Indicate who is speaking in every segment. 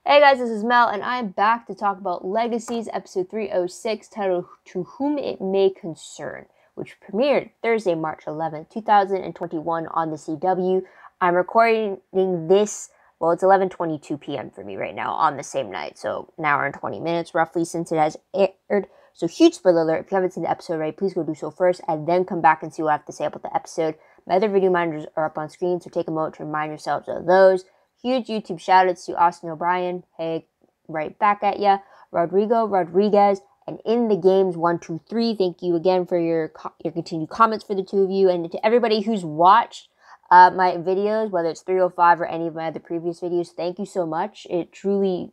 Speaker 1: Hey guys, this is Mel, and I'm back to talk about Legacies, episode 306, titled To Whom It May Concern, which premiered Thursday, March 11th, 2021 on the CW. I'm recording this, well, it's 11:22 p.m. for me right now on the same night, so an hour and 20 minutes roughly since it has aired. So huge spoiler alert, if you haven't seen the episode already, please go do so first, and then come back and see what I have to say about the episode. My other video reminders are up on screen, so take a moment to remind yourselves of those. Huge YouTube shoutouts to Austin O'Brien, hey, right back at ya, Rodrigo Rodriguez, and In the Games 123. Thank you again for your continued comments for the two of you, and to everybody who's watched my videos, whether it's 305 or any of my other previous videos. Thank you so much. It truly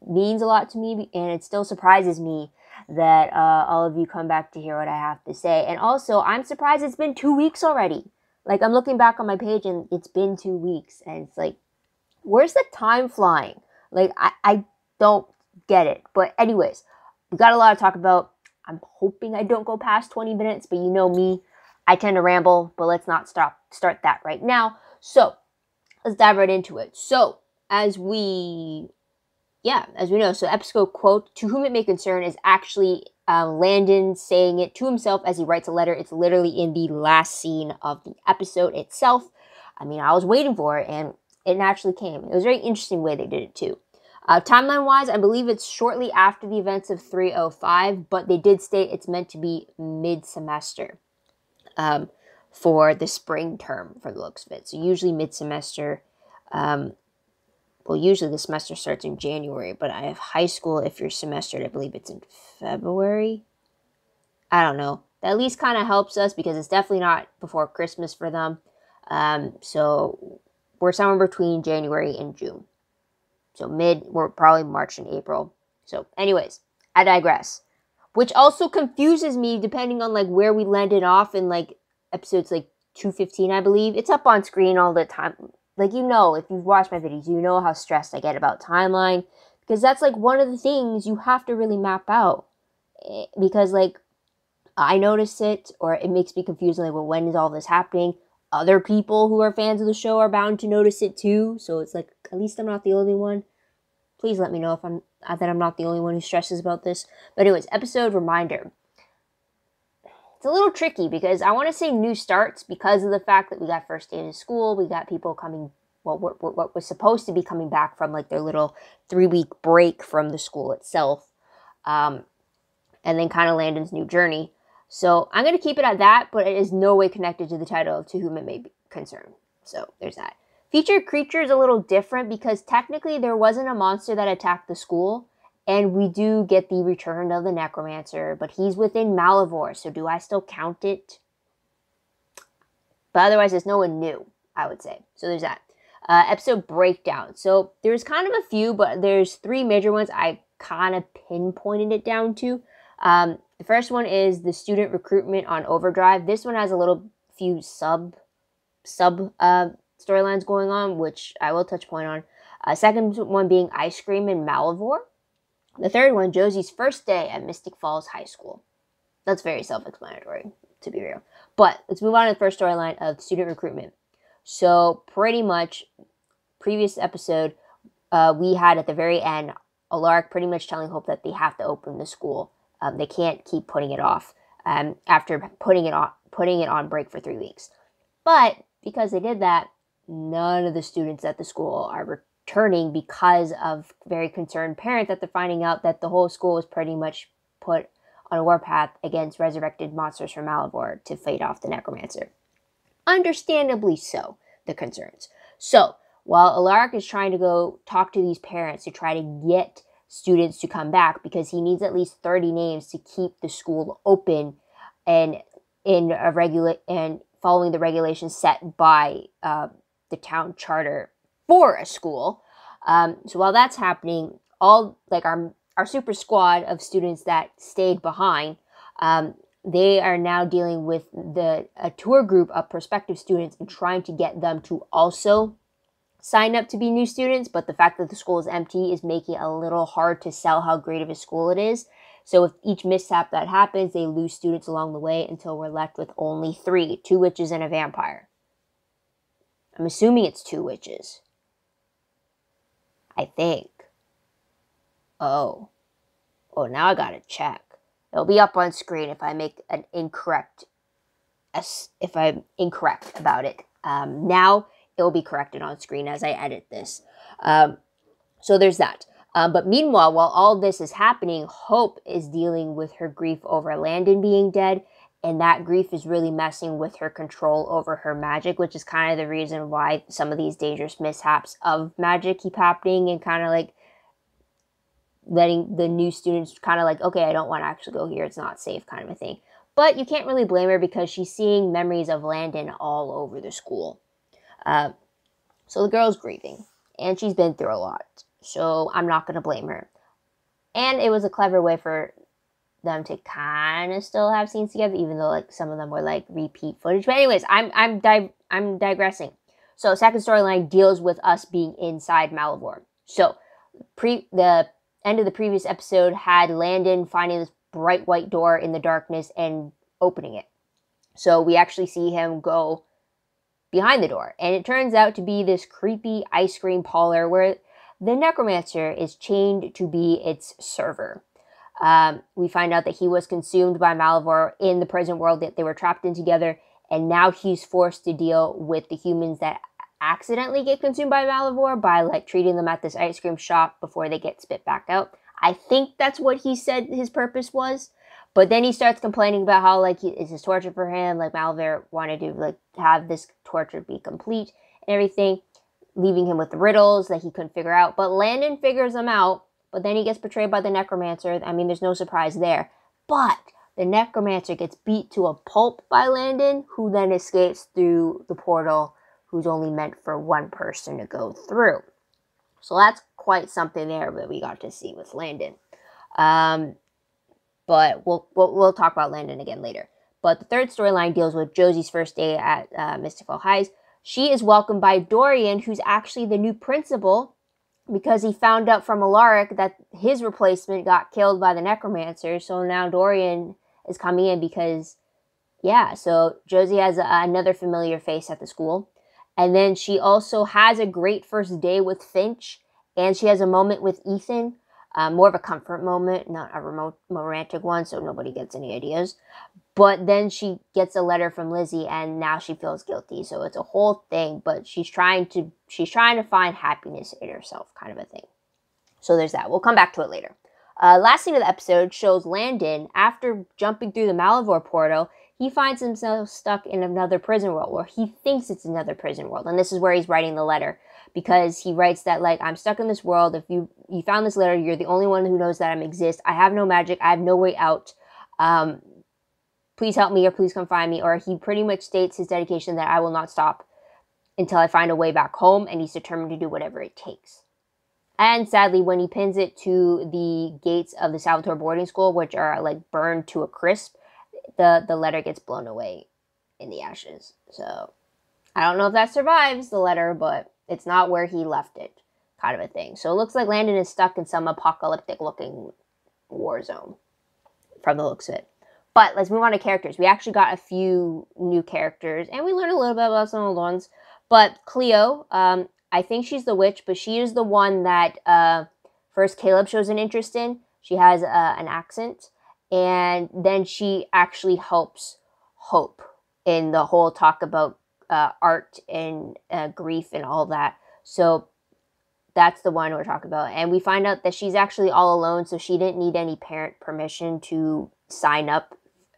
Speaker 1: means a lot to me, and it still surprises me that all of you come back to hear what I have to say. And also, I'm surprised it's been 2 weeks already. Like, I'm looking back on my page, and it's been 2 weeks, and it's like, where's the time flying? Like, I don't get it. But anyways, we got a lot to talk about. I'm hoping I don't go past 20 minutes, but you know me, I tend to ramble, but let's not start that right now. So, let's dive right into it. So, as we know, so episode quote, To Whom It May Concern, is actually Landon saying it to himself as he writes a letter. It's literally in the last scene of the episode itself. I mean, I was waiting for it, and it naturally came. It was a very interesting way they did it, too. Timeline-wise, I believe it's shortly after the events of 305, but they did state it's meant to be mid-semester for the spring term, for the looks of it. So usually mid-semester, well, usually the semester starts in January, but I have high school, if you're semestered, I believe it's in February. I don't know. That at least kind of helps us because it's definitely not before Christmas for them. So we're somewhere between January and June. So we're probably March and April. So anyways, I digress. Which also confuses me depending on like where we landed off in like episodes like 215, I believe. It's up on screen all the time. Like, you know, if you've watched my videos, you know how stressed I get about timeline. Because that's like one of the things you have to really map out. Because like, I notice it, or it makes me confused. Like, well, when is all this happening? Other people who are fans of the show are bound to notice it too. So it's like, at least I'm not the only one. Please let me know if that I'm not the only one who stresses about this. But anyways, episode reminder. It's a little tricky because I want to say new starts because of the fact that we got first day of school. We got people coming, well, what was supposed to be coming back from like their little 3-week break from the school itself. And then kind of Landon's new journey. So I'm going to keep it at that, but it is no way connected to the title of To Whom It May Concern. So there's that. Featured creature is a little different because technically there wasn't a monster that attacked the school. And we do get the return of the necromancer, but he's within Malivore, so do I still count it? But otherwise, there's no one new, I would say. So there's that. Episode breakdown. So there's kind of a few, but there's 3 major ones I kind of pinpointed it down to. The first one is the student recruitment on Overdrive. This one has a few sub storylines going on, which I will touch point on. Second one being ice cream in Malivore. The third one, Josie's first day at Mystic Falls High School. That's very self-explanatory, to be real. But let's move on to the first storyline of student recruitment. So pretty much, previous episode, we had at the very end, Alaric pretty much telling Hope that they have to open the school. They can't keep putting it off after putting it on break for 3 weeks. But because they did that, none of the students at the school are returning because of very concerned parents that they're finding out that the whole school was pretty much put on a warpath against resurrected monsters from Malivore to fight off the necromancer. Understandably so, the concerns. So, while Alaric is trying to go talk to these parents to try to get students to come back because he needs at least 30 names to keep the school open and following the regulations set by the town charter for a school. So while that's happening, all like our super squad of students that stayed behind, they are now dealing with a tour group of prospective students and trying to get them to also sign up to be new students. But the fact that the school is empty is making it a little hard to sell how great of a school it is. So with each mishap that happens, they lose students along the way until we're left with only 3, 2 witches and a vampire. I'm assuming it's 2 witches. I think. Oh, now I gotta check. It'll be up on screen if I make an incorrect, if I'm incorrect about it. Now it will be corrected on screen as I edit this. So there's that. But meanwhile, while all this is happening, Hope is dealing with her grief over Landon being dead, and that grief is really messing with her control over her magic, which is kind of the reason why some of these dangerous mishaps of magic keep happening, and kind of like letting the new students kind of like, okay, I don't want to actually go here, it's not safe, kind of a thing. But you can't really blame her because she's seeing memories of Landon all over the school. So the girl's grieving, and she's been through a lot. So I'm not going to blame her. And it was a clever way for them to kind of still have scenes together, even though like some of them were like repeat footage. But anyways, I'm digressing. So second storyline deals with us being inside Malivore. So the end of the previous episode had Landon finding this bright white door in the darkness and opening it. So we actually see him go behind the door, and it turns out to be this creepy ice cream parlor where the necromancer is chained to be its server. We find out that he was consumed by Malivore in the prison world that they were trapped in together, and now he's forced to deal with the humans that accidentally get consumed by Malivore by like treating them at this ice cream shop before they get spit back out. I think that's what he said his purpose was. But then he starts complaining about how like it's his torture for him, like Malivore wanted to like have this torture be complete and everything, leaving him with riddles that he couldn't figure out. But Landon figures them out, but then he gets betrayed by the necromancer. I mean, there's no surprise there. But the necromancer gets beat to a pulp by Landon, who then escapes through the portal, who's only meant for one person to go through. So that's quite something there that we got to see with Landon. But we'll talk about Landon again later. But the third storyline deals with Josie's first day at Mystical Highs. She is welcomed by Dorian, who's actually the new principal, because he found out from Alaric that his replacement got killed by the necromancer. So now Dorian is coming in because, yeah, so Josie has another familiar face at the school. And then she also has a great first day with Finch, and she has a moment with Ethan. More of a comfort moment, not a romantic one, so nobody gets any ideas. But then she gets a letter from Lizzie, and now she feels guilty. So it's a whole thing, but she's trying to find happiness in herself, kind of a thing. So there's that. We'll come back to it later. Last scene of the episode shows Landon, after jumping through the Malivore portal, he finds himself stuck in another prison world, or he thinks it's another prison world. And this is where he's writing the letter, because he writes that, like, I'm stuck in this world. If you found this letter, you're the only one who knows that I exist. I have no magic. I have no way out. Please help me, or please come find me. Or he pretty much states his dedication that I will not stop until I find a way back home, and he's determined to do whatever it takes. And sadly, when he pins it to the gates of the Salvatore boarding school, which are like burned to a crisp, the letter gets blown away in the ashes. So I don't know if that survives the letter, but it's not where he left it, kind of a thing. So it looks like Landon is stuck in some apocalyptic looking war zone from the looks of it. But let's move on to characters. We actually got a few new characters, and we learned a little bit about some of the ones. But Cleo, I think she's the witch, but she is the one that first Caleb shows an interest in. She has an accent, and then she actually helps Hope in the whole talk about art and grief and all that. So that's the one we're talking about. And we find out that she's actually all alone, so she didn't need any parent permission to sign up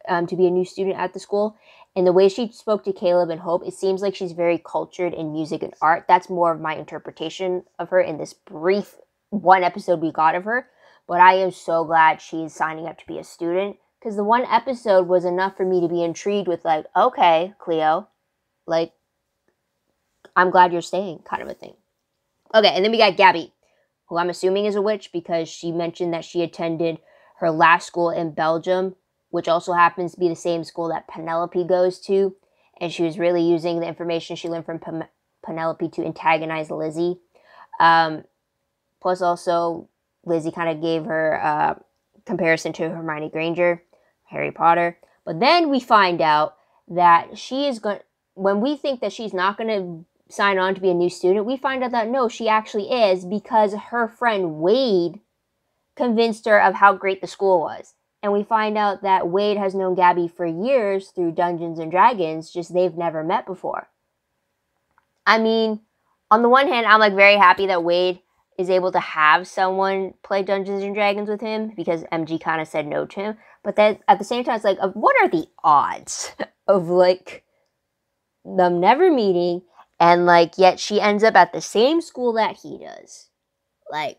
Speaker 1: to be a new student at the school. And the way she spoke to Caleb and Hope, it seems like she's very cultured in music and art. That's more of my interpretation of her in this brief one episode we got of her. But I am so glad she's signing up to be a student, because the one episode was enough for me to be intrigued with, like, okay, Cleo, like, I'm glad you're staying, kind of a thing. Okay, and then we got Gabby, who I'm assuming is a witch because she mentioned that she attended her last school in Belgium, which also happens to be the same school that Penelope goes to. And she was really using the information she learned from Penelope to antagonize Lizzie. Plus also, Lizzie kind of gave her comparison to Hermione Granger, Harry Potter. But then we find out that she is going, when we think that she's not going to sign on to be a new student, we find out that no, she actually is, because her friend Wade convinced her of how great the school was. And we find out that Wade has known Gabby for years through Dungeons and Dragons, just they've never met before. I mean, on the one hand, I'm like very happy that Wade is able to have someone play Dungeons and Dragons with him because MG kind of said no to him. But then at the same time, it's like, what are the odds of like them never meeting and like yet she ends up at the same school that he does? Like,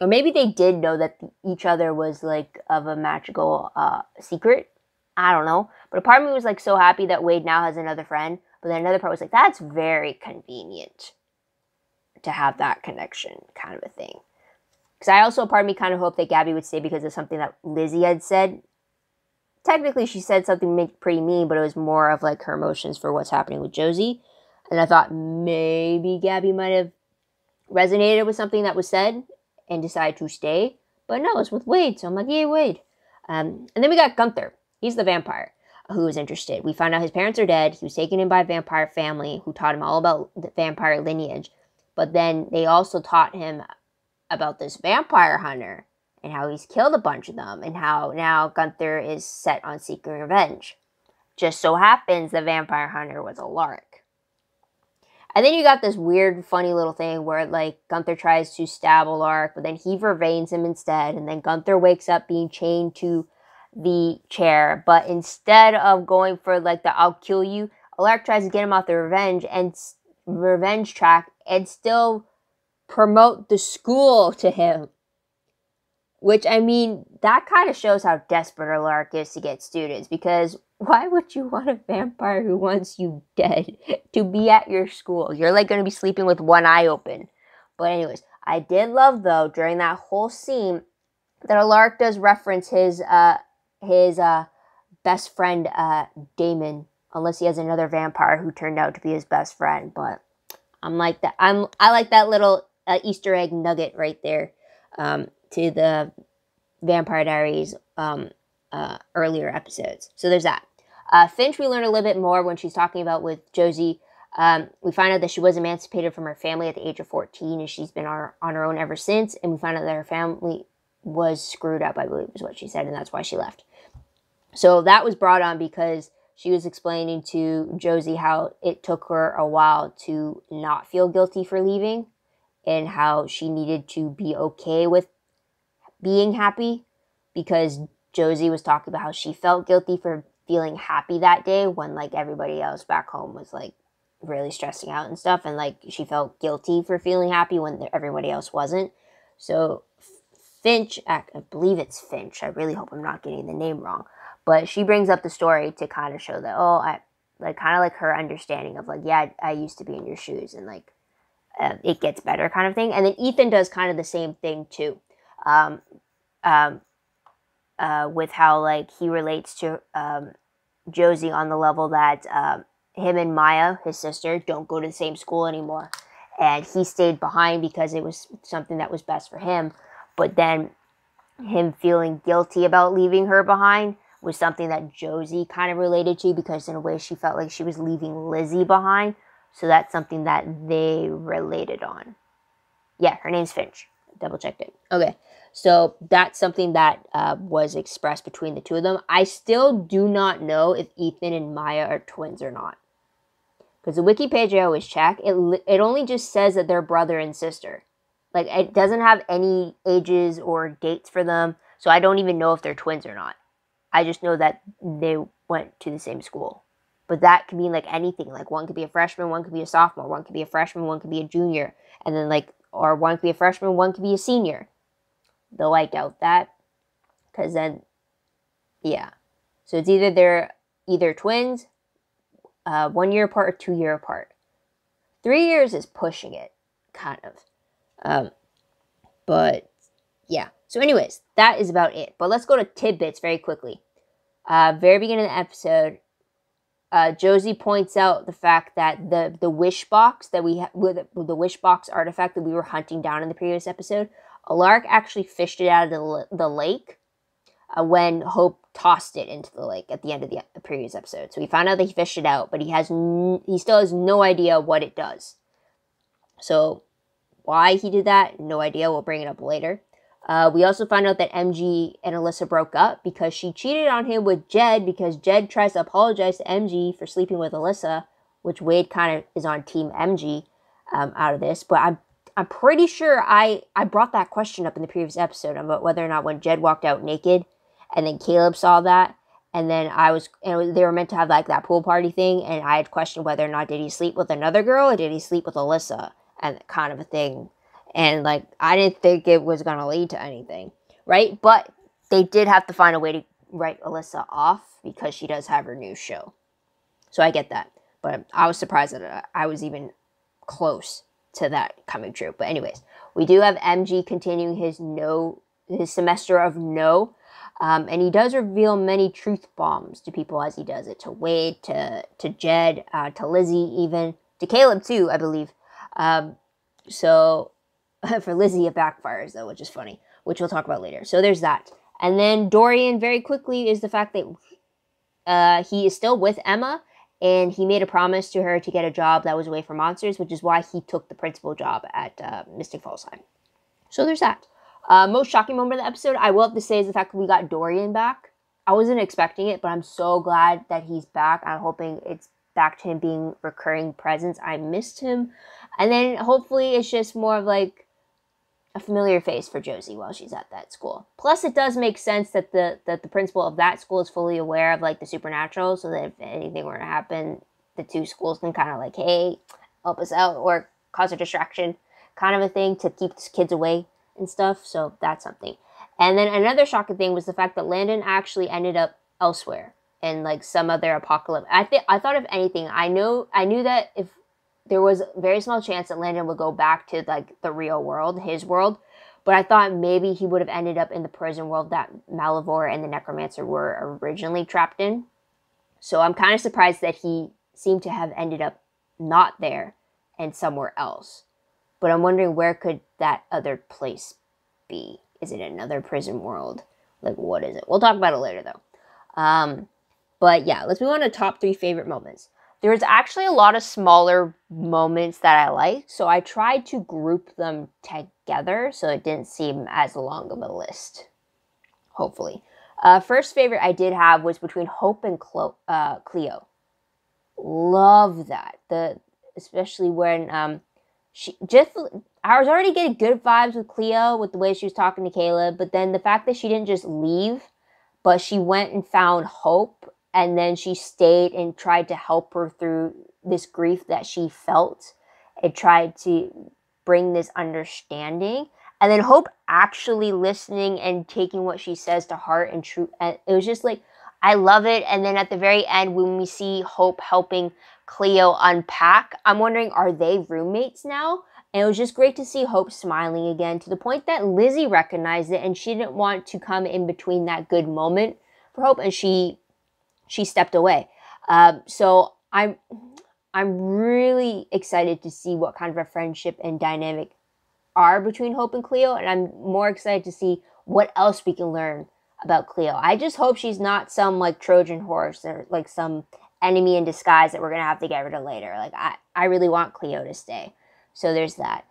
Speaker 1: or maybe they did know that each other was like of a magical secret. I don't know. But a part of me was like so happy that Wade now has another friend. But then another part was like, that's very convenient to have that connection kind of a thing. Because I also, part of me kind of hoped that Gabby would stay because of something that Lizzie had said. Technically, she said something pretty mean, but it was more of like her emotions for what's happening with Josie. And I thought maybe Gabby might have resonated with something that was said and decided to stay. But no, it's with Wade. So I'm like, yay, Wade. And then we got Gunther. He's the vampire who was interested. We found out his parents are dead. He was taken in by a vampire family who taught him all about the vampire lineage. But then they also taught him about this vampire hunter and how he's killed a bunch of them and how now Gunther is set on seeking revenge. Just so happens the vampire hunter was a lark. And then you got this weird, funny little thing where like Gunther tries to stab a lark, but then he vervains him instead. And then Gunther wakes up being chained to the chair. But instead of going for like the I'll kill you, a lark tries to get him off the revenge track and still promote the school to him. Which, I mean, that kind of shows how desperate a lark is to get students. Because why would you want a vampire who wants you dead to be at your school? You're like going to be sleeping with one eye open. But anyways, I did love, though, during that whole scene, that a lark does reference his best friend, Damon. Unless he has another vampire who turned out to be his best friend. But I'm like that. I like that little Easter egg nugget right there to the Vampire Diaries earlier episodes. So there's that. Finch, we learn a little bit more when she's talking about with Josie. We find out that she was emancipated from her family at the age of 14, and she's been on her own ever since. And we find out that her family was screwed up, I believe is what she said, and that's why she left. So that was brought on because she was explaining to Josie how it took her a while to not feel guilty for leaving and how she needed to be okay with being happy because Josie was talking about how she felt guilty for feeling happy that day when like everybody else back home was like really stressing out and stuff, and like she felt guilty for feeling happy when everybody else wasn't. So Finch, I believe it's Finch, I really hope I'm not getting the name wrong, but she brings up the story to kind of show that, oh, I like kind of like her understanding of like, yeah, I used to be in your shoes and like it gets better kind of thing. And then Ethan does kind of the same thing too, with how like he relates to Josie on the level that him and Maya, his sister, don't go to the same school anymore. And he stayed behind because it was something that was best for him. But then him feeling guilty about leaving her behind was something that Josie kind of related to because in a way she felt like she was leaving Lizzie behind. So that's something that they related on. Yeah, her name's Finch. Double checked it. Okay, so that's something that was expressed between the two of them. I still do not know if Ethan and Maya are twins or not. Because the wiki page I always check, it only just says that they're brother and sister. Like, it doesn't have any ages or dates for them, so I don't even know if they're twins or not. I just know that they went to the same school. But that could mean, like, anything. Like, one could be a freshman, one could be a sophomore, one could be a freshman, one could be a junior. And then, like, or one could be a freshman, one could be a senior. Though I doubt that. Because then, yeah. So it's either they're either twins, 1 year apart, or 2 year apart. 3 years is pushing it, kind of. But, yeah. So anyways, that is about it. But let's go to tidbits very quickly. Very beginning of the episode, Josie points out the fact that the wish box that we with the wish box artifact that we were hunting down in the previous episode, a lark actually fished it out of the lake when Hope tossed it into the lake at the end of the previous episode. So we found out that he fished it out, but he still has no idea what it does. So why he did that, no idea. We'll bring it up later. We also find out that MG and Alyssa broke up because she cheated on him with Jed, because Jed tries to apologize to MG for sleeping with Alyssa, which Wade kind of is on Team MG out of this. But I'm pretty sure I brought that question up in the previous episode about whether or not when Jed walked out naked and then Caleb saw that, and then they were meant to have like that pool party thing, and I had questioned whether or not did he sleep with another girl or did he sleep with Alyssa, and kind of a thing. And, like, I didn't think it was going to lead to anything, right? But they did have to find a way to write Alyssa off because she does have her new show. So I get that. But I was surprised that I was even close to that coming true. But anyways, we do have MG continuing his semester of no. And he does reveal many truth bombs to people as he does it. To Wade, to Jed, to Lizzie even. To Caleb too, I believe. So... For Lizzie, it backfires, though, which is funny, which we'll talk about later. So there's that. And then Dorian, very quickly, is the fact that he is still with Emma, and he made a promise to her to get a job that was away from monsters, which is why he took the principal job at Mystic Falls High. So there's that. Most shocking moment of the episode, I will have to say, is the fact that we got Dorian back. I wasn't expecting it, but I'm so glad that he's back. I'm hoping it's back to him being recurring presence. I missed him. And then hopefully it's just more of like a familiar face for Josie while she's at that school. Plus, it does make sense that the principal of that school is fully aware of, like, the supernatural, so that if anything were to happen, the two schools can kind of, like, hey, help us out, or cause a distraction, kind of a thing to keep the kids away and stuff, so that's something. And then another shocking thing was the fact that Landon actually ended up elsewhere in, like, some other apocalypse. I thought, if anything, I knew that if there was a very small chance that Landon would go back to, like, the real world, his world. But I thought maybe he would have ended up in the prison world that Malivore and the Necromancer were originally trapped in. So I'm kind of surprised that he seemed to have ended up not there and somewhere else. But I'm wondering, where could that other place be? Is it another prison world? Like, what is it? We'll talk about it later, though. But yeah, let's move on to top 3 favorite moments. There's actually a lot of smaller moments that I like, so I tried to group them together so it didn't seem as long of a list, hopefully. First favorite I did have was between Hope and Cleo. Love that. Especially when I was already getting good vibes with Cleo with the way she was talking to Caleb, but then the fact that she didn't just leave, but she went and found Hope, and then she stayed and tried to help her through this grief that she felt and tried to bring this understanding. And then Hope actually listening and taking what she says to heart and true. And it was just like, I love it. And then at the very end, when we see Hope helping Cleo unpack, I'm wondering, are they roommates now? And it was just great to see Hope smiling again, to the point that Lizzie recognized it and she didn't want to come in between that good moment for Hope, and she stepped away. So I'm really excited to see what kind of a friendship and dynamic are between Hope and Cleo, and I'm more excited to see what else we can learn about Cleo. I just hope she's not some, like, Trojan horse or, like, some enemy in disguise that we're going to have to get rid of later. Like, I really want Cleo to stay. So there's that.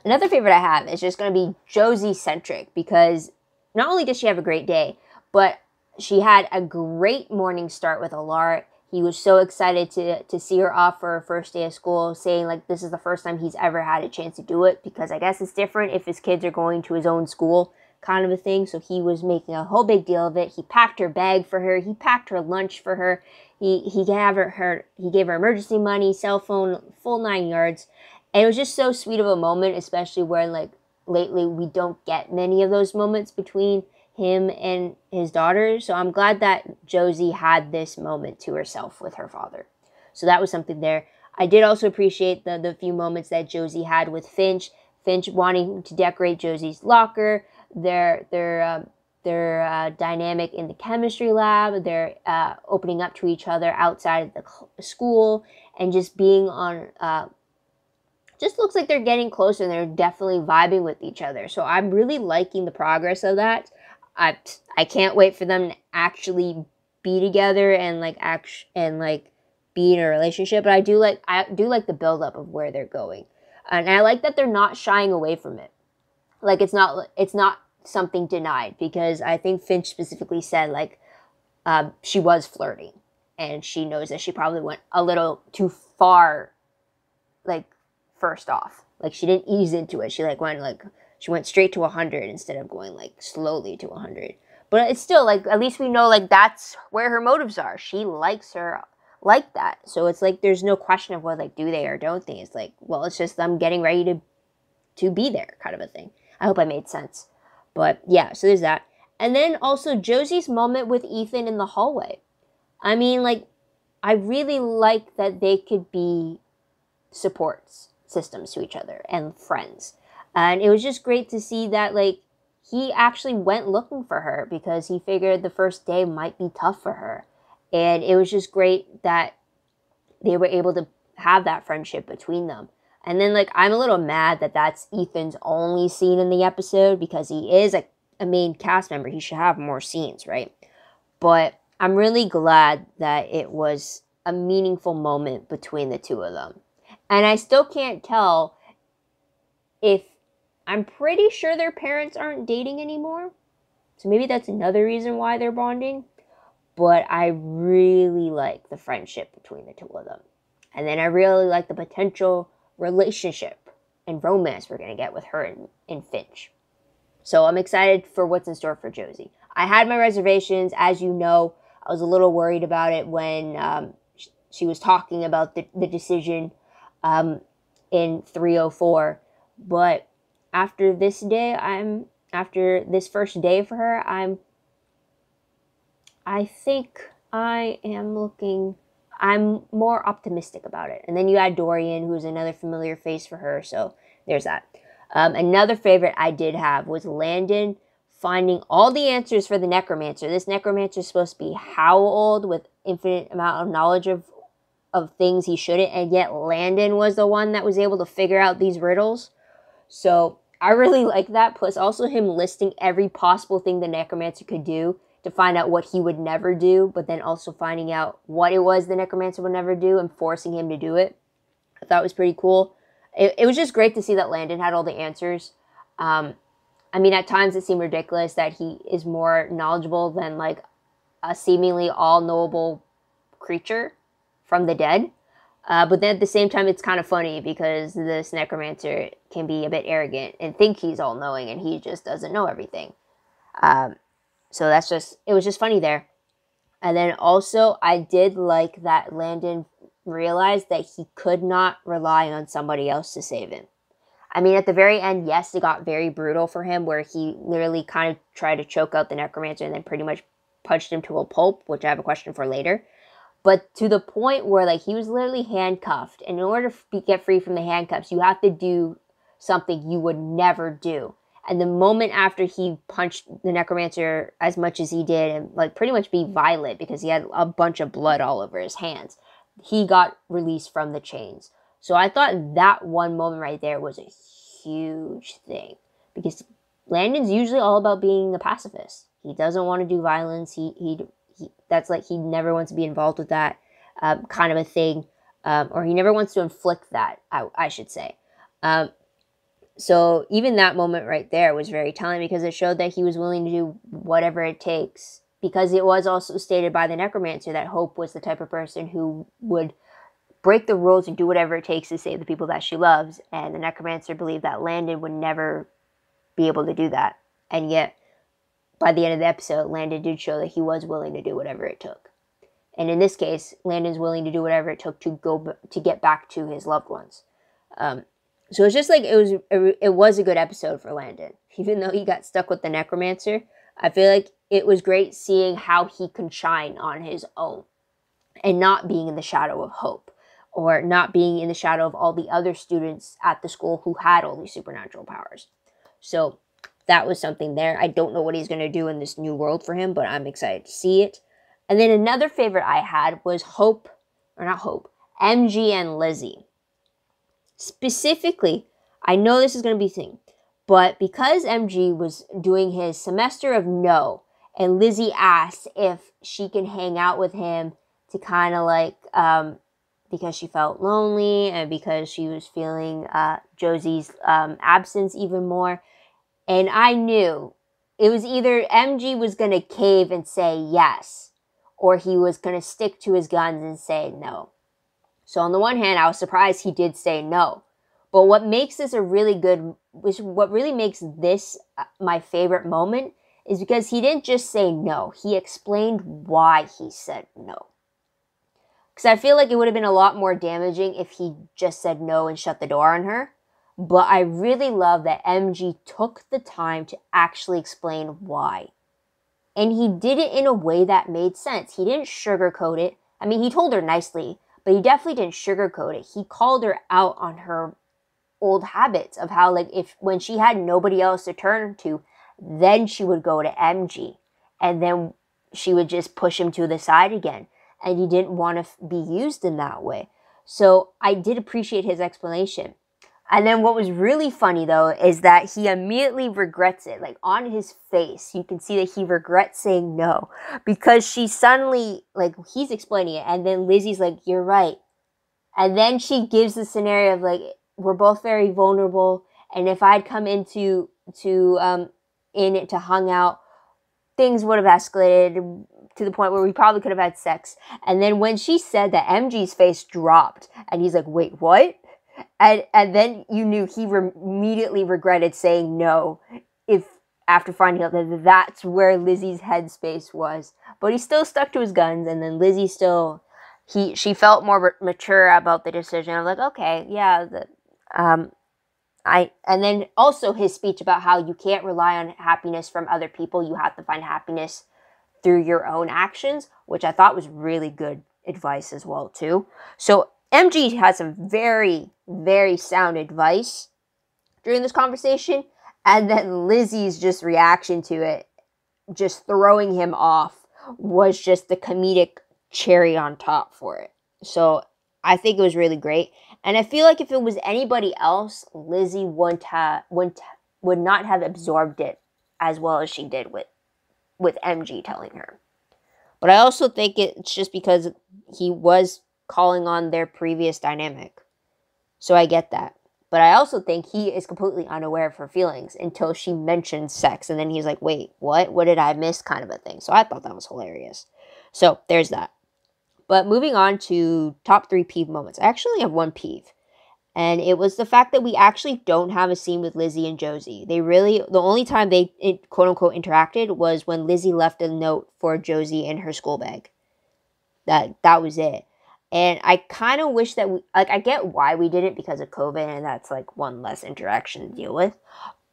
Speaker 1: Another favorite I have is just going to be Josie-centric, because not only does she have a great day, but she had a great morning start with Alar. He was so excited to see her off for her first day of school, saying, like, this is the first time he's ever had a chance to do it, because I guess it's different if his kids are going to his own school, kind of a thing. So he was making a whole big deal of it. He packed her bag for her. He packed her lunch for her. He gave her emergency money, cell phone, full 9 yards. And it was just so sweet of a moment, especially when, like, lately we don't get many of those moments between him and his daughter. So I'm glad that Josie had this moment to herself with her father. So that was something there. I did also appreciate the few moments that Josie had with Finch. Finch wanting to decorate Josie's locker, their dynamic in the chemistry lab, their opening up to each other outside of the school, and just being on, just looks like they're getting closer and they're definitely vibing with each other. So I'm really liking the progress of that. I can't wait for them to actually be together and be in a relationship. But I do like the buildup of where they're going, and I like that they're not shying away from it. like it's not something denied, because I think Finch specifically said like she was flirting, and she knows that she probably went a little too far, like first off, like she didn't ease into it. She went straight to 100 instead of going like slowly to 100. But it's still like, at least we know like that's where her motives are. She likes her like that. So it's like there's no question of, well, like, do they or don't they? It's like, well, it's just them getting ready to be there, kind of a thing. I hope I made sense. But yeah, so there's that. And then also Josie's moment with Ethan in the hallway. I mean, like, I really like that they could be supports systems to each other and friends. And it was just great to see that, like, he actually went looking for her because he figured the first day might be tough for her. And it was just great that they were able to have that friendship between them. And then, like, I'm a little mad that that's Ethan's only scene in the episode, because he is a main cast member. He should have more scenes, right? But I'm really glad that it was a meaningful moment between the two of them. And I still can't tell if, I'm pretty sure their parents aren't dating anymore. So maybe that's another reason why they're bonding. But I really like the friendship between the two of them. And then I really like the potential relationship and romance we're going to get with her and Finch. So I'm excited for what's in store for Josie. I had my reservations. As you know, I was a little worried about it when she was talking about the decision in 304. But after this day, after this first day for her, I think I'm more optimistic about it. And then you add Dorian, who's another familiar face for her, so there's that. Another favorite I did have was Landon finding all the answers for the necromancer. This necromancer is supposed to be how old, with infinite amount of knowledge of things he shouldn't, and yet Landon was the one that was able to figure out these riddles. So I really like that. Plus also him listing every possible thing the necromancer could do to find out what he would never do, but then also finding out what it was the necromancer would never do and forcing him to do it. I thought it was pretty cool. It was just great to see that Landon had all the answers. I mean, at times it seemed ridiculous that he is more knowledgeable than like a seemingly all-knowable creature from the dead. But then at the same time, it's kind of funny because this necromancer can be a bit arrogant and think he's all-knowing, and he just doesn't know everything. So it was just funny there. And then also, I did like that Landon realized that he could not rely on somebody else to save him. I mean, at the very end, yes, it got very brutal for him, where he literally kind of tried to choke out the necromancer and then pretty much punched him to a pulp, which I have a question for later. But to the point where, like, he was literally handcuffed. And in order to get free from the handcuffs, you have to do something you would never do. And the moment after he punched the necromancer as much as he did, and like pretty much be violent because he had a bunch of blood all over his hands, he got released from the chains. So I thought that one moment right there was a huge thing, because Landon's usually all about being a pacifist. He doesn't want to do violence. That's like, he never wants to be involved with that kind of a thing, or he never wants to inflict that, I should say. So even that moment right there was very telling, because it showed that he was willing to do whatever it takes, because it was also stated by the necromancer that Hope was the type of person who would break the rules and do whatever it takes to save the people that she loves. And the necromancer believed that Landon would never be able to do that. And yet, by the end of the episode, Landon did show that he was willing to do whatever it took. And in this case, Landon's willing to do whatever it took to get back to his loved ones. So it's just like, it was a good episode for Landon. Even though he got stuck with the necromancer, I feel like it was great seeing how he can shine on his own and not being in the shadow of Hope, or not being in the shadow of all the other students at the school who had all these supernatural powers. So that was something there. I don't know what he's going to do in this new world for him, but I'm excited to see it. And then another favorite I had was MG and Lizzie. Specifically, I know this is going to be a thing, but because MG was doing his semester of no, and Lizzie asked if she can hang out with him to kind of like, because she felt lonely and because she was feeling Josie's absence even more. And I knew it was either MG was going to cave and say yes, or he was going to stick to his guns and say no. So on the one hand, I was surprised he did say no. But what makes this what really makes this my favorite moment is because he didn't just say no. He explained why he said no. Because I feel like it would have been a lot more damaging if he just said no and shut the door on her. But I really love that MG took the time to actually explain why. And he did it in a way that made sense. He didn't sugarcoat it. I mean, he told her nicely, but he definitely didn't sugarcoat it. He called her out on her old habits of how, like, when she had nobody else to turn to, then she would go to MG. And then she would just push him to the side again. And he didn't want to be used in that way. So I did appreciate his explanation. And then what was really funny, though, is that he immediately regrets it. Like, on his face, you can see that he regrets saying no. Because she suddenly, like, he's explaining it. And then Lizzie's like, you're right. And then she gives the scenario of, like, we're both very vulnerable. And if I'd come in to hang out, things would have escalated to the point where we probably could have had sex. And then when she said that, MG's face dropped. And he's like, wait, what? And then you knew he immediately regretted saying no after finding out that that's where Lizzie's headspace was. But he still stuck to his guns, and then Lizzie she felt more mature about the decision. I'm like, okay, yeah. And then also his speech about how you can't rely on happiness from other people. You have to find happiness through your own actions, which I thought was really good advice as well, too. So MG has some very, very sound advice during this conversation, and then Lizzie's just reaction to it, just throwing him off, was just the comedic cherry on top for it. So I think it was really great, and I feel like if it was anybody else, Lizzie would not have absorbed it as well as she did with MG telling her. But I also think it's just because he was calling on their previous dynamic. So I get that. But I also think he is completely unaware of her feelings until she mentioned sex. And then he's like, wait, what? What did I miss? Kind of a thing. So I thought that was hilarious. So there's that. But moving on to top 3 peeve moments. I actually have one peeve. And it was the fact that we actually don't have a scene with Lizzie and Josie. The only time they quote unquote interacted was when Lizzie left a note for Josie in her school bag. That was it. And I kind of wish that I get why we did it because of COVID, and that's, like, one less interaction to deal with.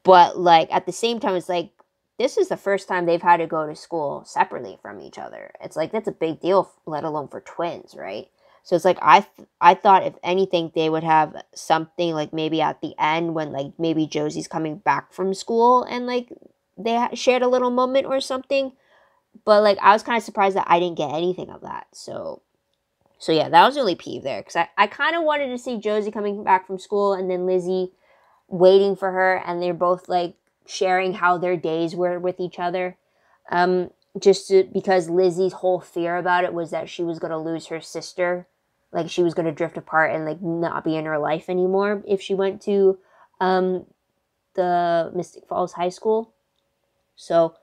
Speaker 1: But, like, at the same time, it's like, this is the first time they've had to go to school separately from each other. It's like, that's a big deal, let alone for twins, right? So it's like, I thought if anything, they would have something, like, maybe at the end when, like, maybe Josie's coming back from school and, like, they shared a little moment or something. But, like, I was kind of surprised that I didn't get anything of that, So yeah, that was really peeved there. Because I kind of wanted to see Josie coming back from school and then Lizzie waiting for her. And they're both, like, sharing how their days were with each other. Because Lizzie's whole fear about it was that she was going to lose her sister. Like, she was going to drift apart and, like, not be in her life anymore if she went to the Mystic Falls High School. So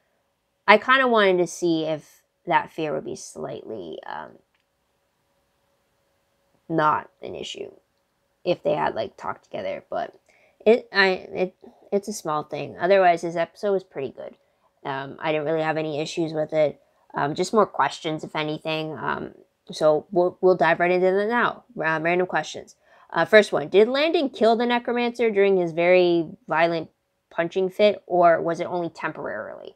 Speaker 1: I kind of wanted to see if that fear would be slightly not an issue if they had, like, talked together. But it's a small thing. Otherwise, this episode was pretty good. I didn't really have any issues with it. Just more questions, if anything. So we'll dive right into that now. Random questions. First one: did Landon kill the necromancer during his very violent punching fit, or was it only temporarily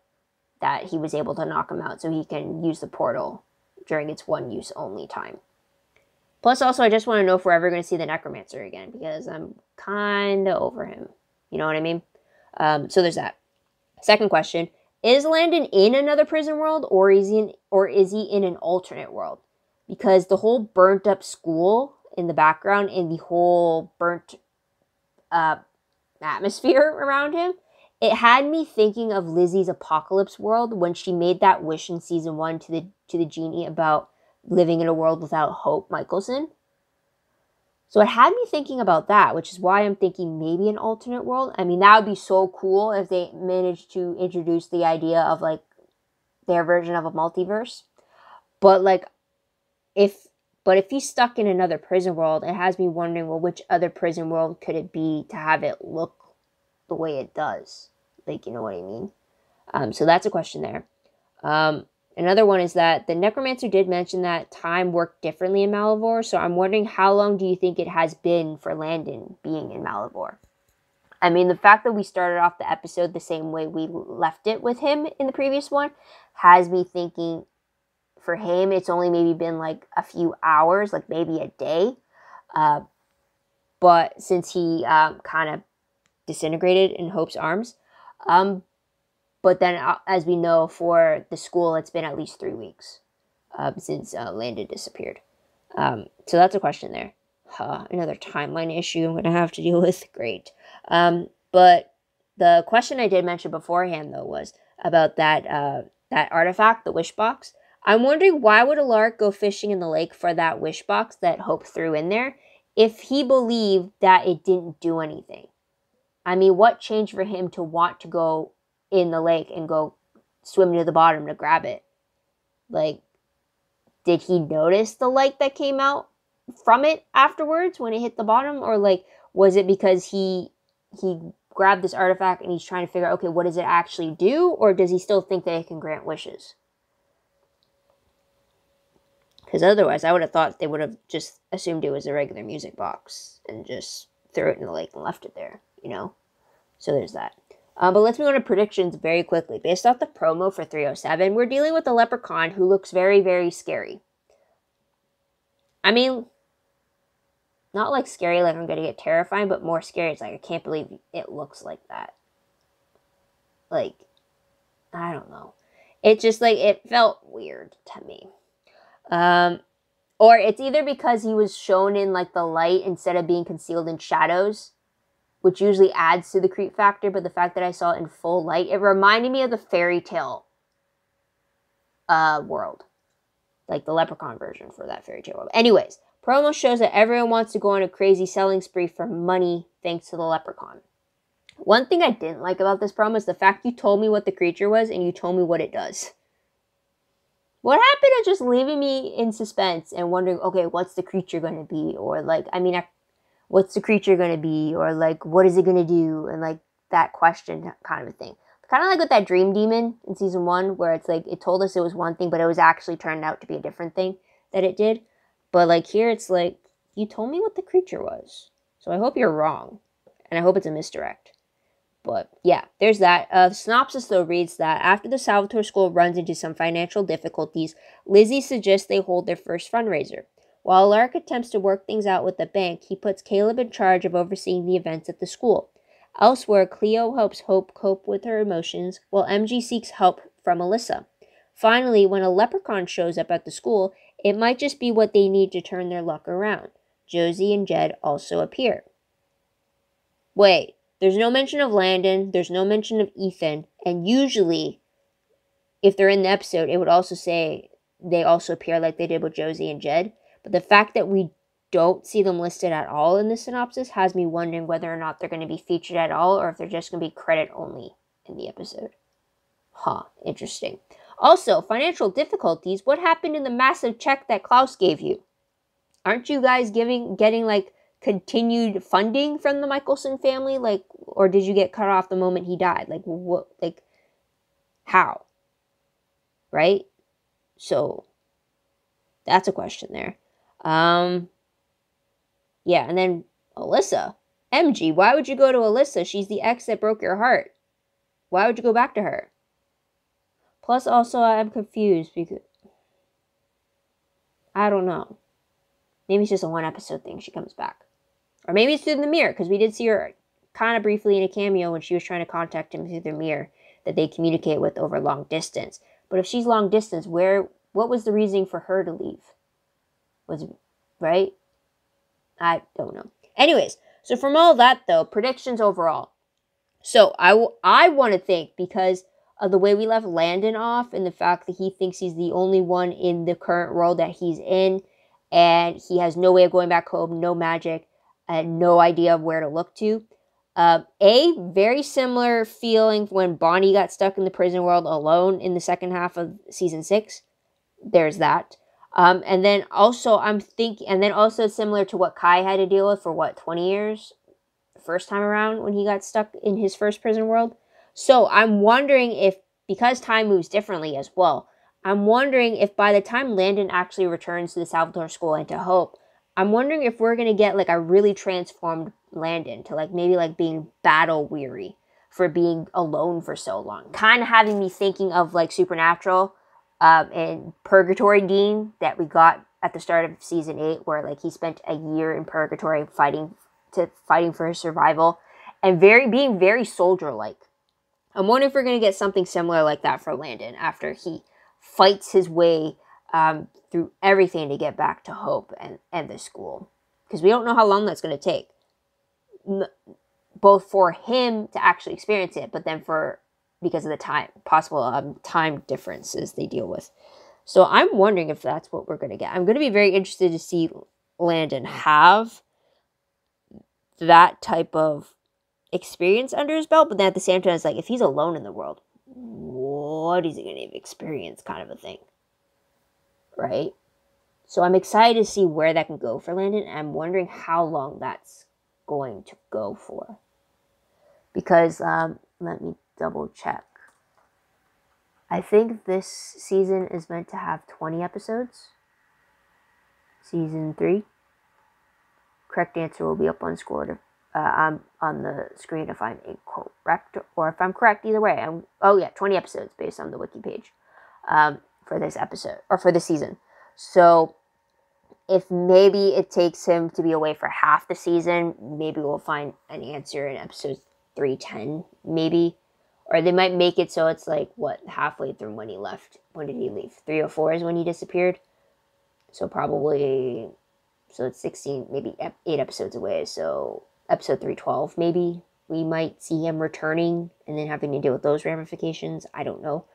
Speaker 1: that he was able to knock him out so he can use the portal during its one use only time? Plus, also, I just want to know if we're ever going to see the necromancer again, because I'm kind of over him. You know what I mean? So there's that. Second question: is Landon in another prison world, or is he in an alternate world? Because the whole burnt up school in the background and the whole burnt atmosphere around him, it had me thinking of Lizzie's apocalypse world when she made that wish in season 1 to the genie about living in a world without Hope Michelson. So it had me thinking about that, which is why I'm thinking maybe an alternate world. I mean, that would be so cool if they managed to introduce the idea of like their version of a multiverse. But like if he's stuck in another prison world, it has me wondering, well, which other prison world could it be to have it look the way it does? Like, you know what I mean? So that's a question there. Another one is that the necromancer did mention that time worked differently in Malivore, so I'm wondering how long do you think it has been for Landon being in Malivore? I mean, the fact that we started off the episode the same way we left it with him in the previous one has me thinking for him it's only maybe been like a few hours, like maybe a day. But since he kind of disintegrated in Hope's arms, but then, as we know, for the school, it's been at least 3 weeks since Landon disappeared. So that's a question there. Another timeline issue I'm going to have to deal with. Great. But the question I did mention beforehand, though, was about that artifact, the wish box. I'm wondering, why would Alaric go fishing in the lake for that wish box that Hope threw in there if he believed that it didn't do anything? I mean, what changed for him to want to go in the lake and go swim to the bottom to grab it? Like, did he notice the light that came out from it afterwards when it hit the bottom? Or like, was it because he grabbed this artifact and he's trying to figure out, okay, what does it actually do? Or does he still think that it can grant wishes? Because otherwise, I would have thought they would have just assumed it was a regular music box and just threw it in the lake and left it there, you know? So there's that. But let's move on to predictions very quickly. Based off the promo for 307, we're dealing with a leprechaun who looks very, very scary. I mean, not like scary like I'm going to get terrifying, but more scary. It's like, I can't believe it looks like that. Like, I don't know. It just, like, it felt weird to me. Or it's either because he was shown in, like, the light instead of being concealed in shadows, which usually adds to the creep factor, but the fact that I saw it in full light, it reminded me of the fairy tale world. Like the leprechaun version for that fairy tale world. Anyways, promo shows that everyone wants to go on a crazy selling spree for money thanks to the leprechaun. One thing I didn't like about this promo is the fact you told me what the creature was and you told me what it does. What happened to just leaving me in suspense and wondering, okay, what's the creature going to be? Or like, I mean, what's the creature going to be? Or like, what is it going to do? And like that question kind of a thing. Kind of like with that dream demon in season 1, where it's like, it told us it was one thing, but it was actually turned out to be a different thing that it did. But like here, it's like, you told me what the creature was. So I hope you're wrong. And I hope it's a misdirect. But yeah, there's that. Synopsis though reads that after the Salvatore School runs into some financial difficulties, Lizzie suggests they hold their first fundraiser. While Alaric attempts to work things out with the bank, he puts Caleb in charge of overseeing the events at the school. Elsewhere, Cleo helps Hope cope with her emotions, while MG seeks help from Alyssa. Finally, when a leprechaun shows up at the school, it might just be what they need to turn their luck around. Josie and Jed also appear. Wait, there's no mention of Landon, there's no mention of Ethan, and usually, if they're in the episode, it would also say they also appear like they did with Josie and Jed. But the fact that we don't see them listed at all in the synopsis has me wondering whether or not they're going to be featured at all or if they're just going to be credit only in the episode. Interesting. Also, financial difficulties. What happened in the massive check that Klaus gave you? Aren't you guys getting like continued funding from the Michelson family? Like, or did you get cut off the moment he died? Like, what? Like, how? Right? So, that's a question there. Yeah, and then Alyssa. MG, why would you go to Alyssa? She's the ex that broke your heart. Why would you go back to her? Plus, also, I'm confused because I don't know. Maybe it's just a one-episode thing. She comes back. Or maybe it's through the mirror, because we did see her kind of briefly in a cameo when she was trying to contact him through the mirror that they communicate with over long distance. But if she's long distance, what was the reasoning for her to leave? Right? I don't know. Anyways, so from all that, though, predictions overall. So I want to think, because of the way we left Landon off and the fact that he thinks he's the only one in the current world that he's in, and he has no way of going back home, no magic, I had no idea of where to look to. Very similar feeling when Bonnie got stuck in the prison world alone in the second half of season 6. There's that. And then also similar to what Kai had to deal with for 20 years, first time around when he got stuck in his first prison world. So I'm wondering if, because time moves differently as well, I'm wondering if by the time Landon actually returns to the Salvatore School and to Hope, I'm wondering if we're going to get like a really transformed Landon to like maybe like being battle weary for being alone for so long. Kind of having me thinking of like Supernatural and Purgatory Dean that we got at the start of season 8, where like he spent a year in Purgatory fighting for his survival and being very soldier-like. I'm wondering if we're going to get something similar like that for Landon after he fights his way through everything to get back to Hope and the school. Because we don't know how long that's going to take. Both for him to actually experience it, but then because of the possible time differences they deal with. So I'm wondering if that's what we're going to get. I'm going to be very interested to see Landon have that type of experience under his belt, but then at the same time, it's like, if he's alone in the world, what is he going to experience, kind of a thing, right? So I'm excited to see where that can go for Landon, and I'm wondering how long that's going to go for. Because, let me double check. I think this season is meant to have 20 episodes. Season 3. Correct answer will be up on on the screen if I'm incorrect, or if I'm correct, either way. 20 episodes based on the wiki page for this episode, or for this season. So if maybe it takes him to be away for half the season, maybe we'll find an answer in episode 310, maybe. Or they might make it so it's like, halfway through when he left. When did he leave? 304 is when he disappeared. So it's 16, maybe 8 episodes away. So episode 312, maybe we might see him returning and then having to deal with those ramifications. I don't know.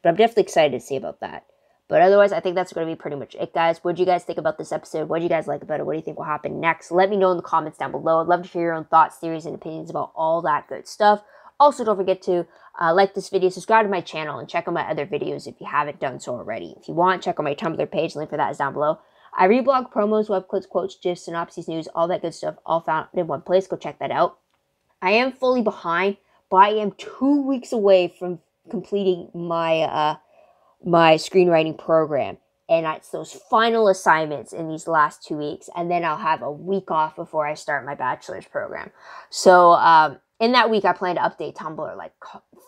Speaker 1: But I'm definitely excited to see about that. But otherwise, I think that's going to be pretty much it, guys. What do you guys think about this episode? What do you guys like about it? What do you think will happen next? Let me know in the comments down below. I'd love to hear your own thoughts, theories, and opinions about all that good stuff. Also, don't forget to like this video, subscribe to my channel, and check out my other videos if you haven't done so already. If you want, check out my Tumblr page. The link for that is down below. I reblog promos, web clips, quotes, gifs, synopses, news, all that good stuff, all found in one place. Go check that out. I am fully behind, but I am 2 weeks away from completing my my screenwriting program. And it's those final assignments in these last 2 weeks. And then I'll have a week off before I start my bachelor's program. So in that week, I plan to update Tumblr like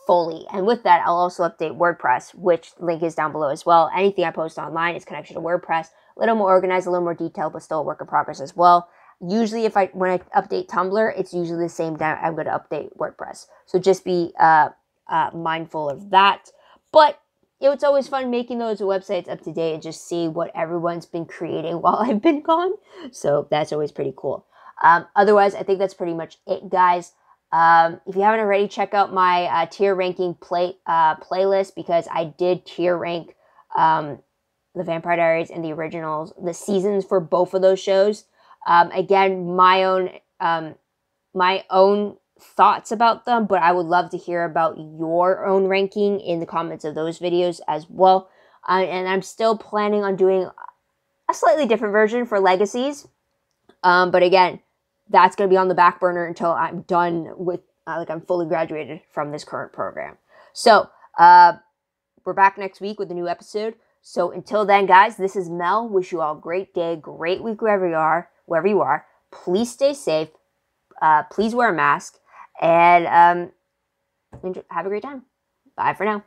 Speaker 1: fully. And with that, I'll also update WordPress, which link is down below as well. Anything I post online is connected to WordPress. A little more organized, a little more detailed, but still a work in progress as well. Usually, when I update Tumblr, it's usually the same day I'm going to update WordPress. So just be mindful of that. But it's always fun making those websites up to date and just see what everyone's been creating while I've been gone. So that's always pretty cool. Otherwise, I think that's pretty much it, guys. If you haven't already, check out my tier ranking playlist, because I did tier rank The Vampire Diaries and the originals, the seasons for both of those shows. Again, my own thoughts about them, but I would love to hear about your own ranking in the comments of those videos as well. And I'm still planning on doing a slightly different version for Legacies. But again, that's going to be on the back burner until I'm done with, I'm fully graduated from this current program. So, we're back next week with a new episode. So until then, guys, this is Mel. Wish you all a great day, great week wherever you are. Please stay safe. Please wear a mask. And have a great time. Bye for now.